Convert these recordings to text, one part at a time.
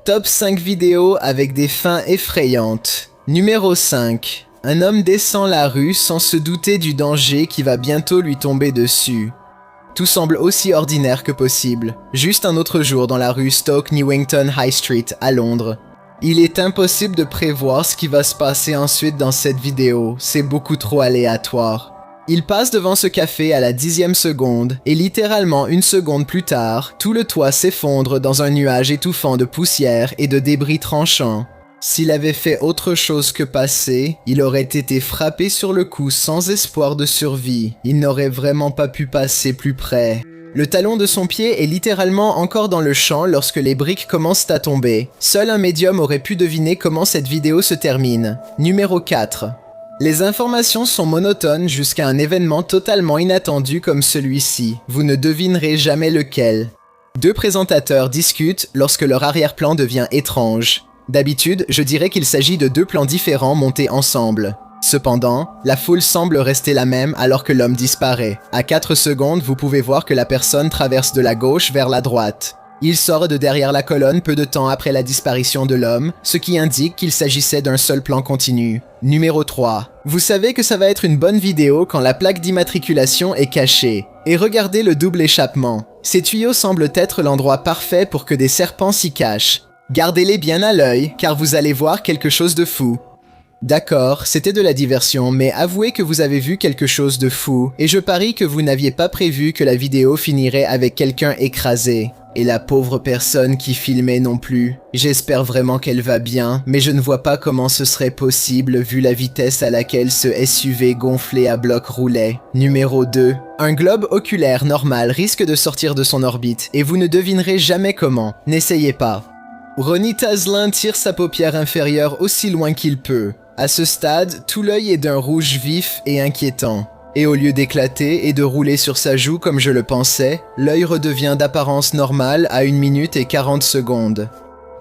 Top 5 vidéos avec des fins effrayantes. Numéro 5. Un homme descend la rue sans se douter du danger qui va bientôt lui tomber dessus. Tout semble aussi ordinaire que possible. Juste un autre jour dans la rue Stoke Newington High Street à Londres. Il est impossible de prévoir ce qui va se passer ensuite dans cette vidéo, c'est beaucoup trop aléatoire. Il passe devant ce café à la 10e seconde, et littéralement une seconde plus tard, tout le toit s'effondre dans un nuage étouffant de poussière et de débris tranchants. S'il avait fait autre chose que passer, il aurait été frappé sur le coup sans espoir de survie. Il n'aurait vraiment pas pu passer plus près. Le talon de son pied est littéralement encore dans le champ lorsque les briques commencent à tomber. Seul un médium aurait pu deviner comment cette vidéo se termine. Numéro 4. Les informations sont monotones jusqu'à un événement totalement inattendu comme celui-ci. Vous ne devinerez jamais lequel. Deux présentateurs discutent lorsque leur arrière-plan devient étrange. D'habitude, je dirais qu'il s'agit de deux plans différents montés ensemble. Cependant, la foule semble rester la même alors que l'homme disparaît. À 4 secondes, vous pouvez voir que la personne traverse de la gauche vers la droite. Il sort de derrière la colonne peu de temps après la disparition de l'homme, ce qui indique qu'il s'agissait d'un seul plan continu. Numéro 3. Vous savez que ça va être une bonne vidéo quand la plaque d'immatriculation est cachée. Et regardez le double échappement. Ces tuyaux semblent être l'endroit parfait pour que des serpents s'y cachent. Gardez-les bien à l'œil, car vous allez voir quelque chose de fou. D'accord, c'était de la diversion, mais avouez que vous avez vu quelque chose de fou, et je parie que vous n'aviez pas prévu que la vidéo finirait avec quelqu'un écrasé. Et la pauvre personne qui filmait non plus. J'espère vraiment qu'elle va bien, mais je ne vois pas comment ce serait possible vu la vitesse à laquelle ce SUV gonflé à bloc roulait. Numéro 2. Un globe oculaire normal risque de sortir de son orbite, et vous ne devinerez jamais comment. N'essayez pas. Ronnie Taslin tire sa paupière inférieure aussi loin qu'il peut. À ce stade, tout l'œil est d'un rouge vif et inquiétant. Et au lieu d'éclater et de rouler sur sa joue comme je le pensais, l'œil redevient d'apparence normale à 1 minute et 40 secondes.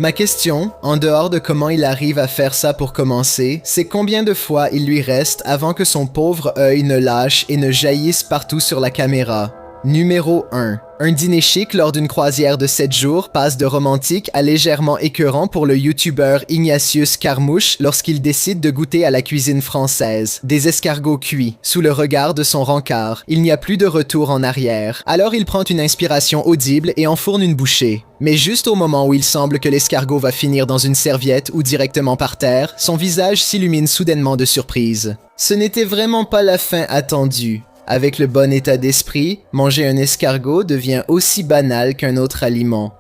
Ma question, en dehors de comment il arrive à faire ça pour commencer, c'est combien de fois il lui reste avant que son pauvre œil ne lâche et ne jaillisse partout sur la caméra. Numéro 1. Un dîner chic lors d'une croisière de 7 jours passe de romantique à légèrement écœurant pour le youtubeur Ignatius Carmouche lorsqu'il décide de goûter à la cuisine française. Des escargots cuits, sous le regard de son rencard. Il n'y a plus de retour en arrière. Alors il prend une inspiration audible et enfourne une bouchée. Mais juste au moment où il semble que l'escargot va finir dans une serviette ou directement par terre, son visage s'illumine soudainement de surprise. Ce n'était vraiment pas la fin attendue. Avec le bon état d'esprit, manger un escargot devient aussi banal qu'un autre aliment.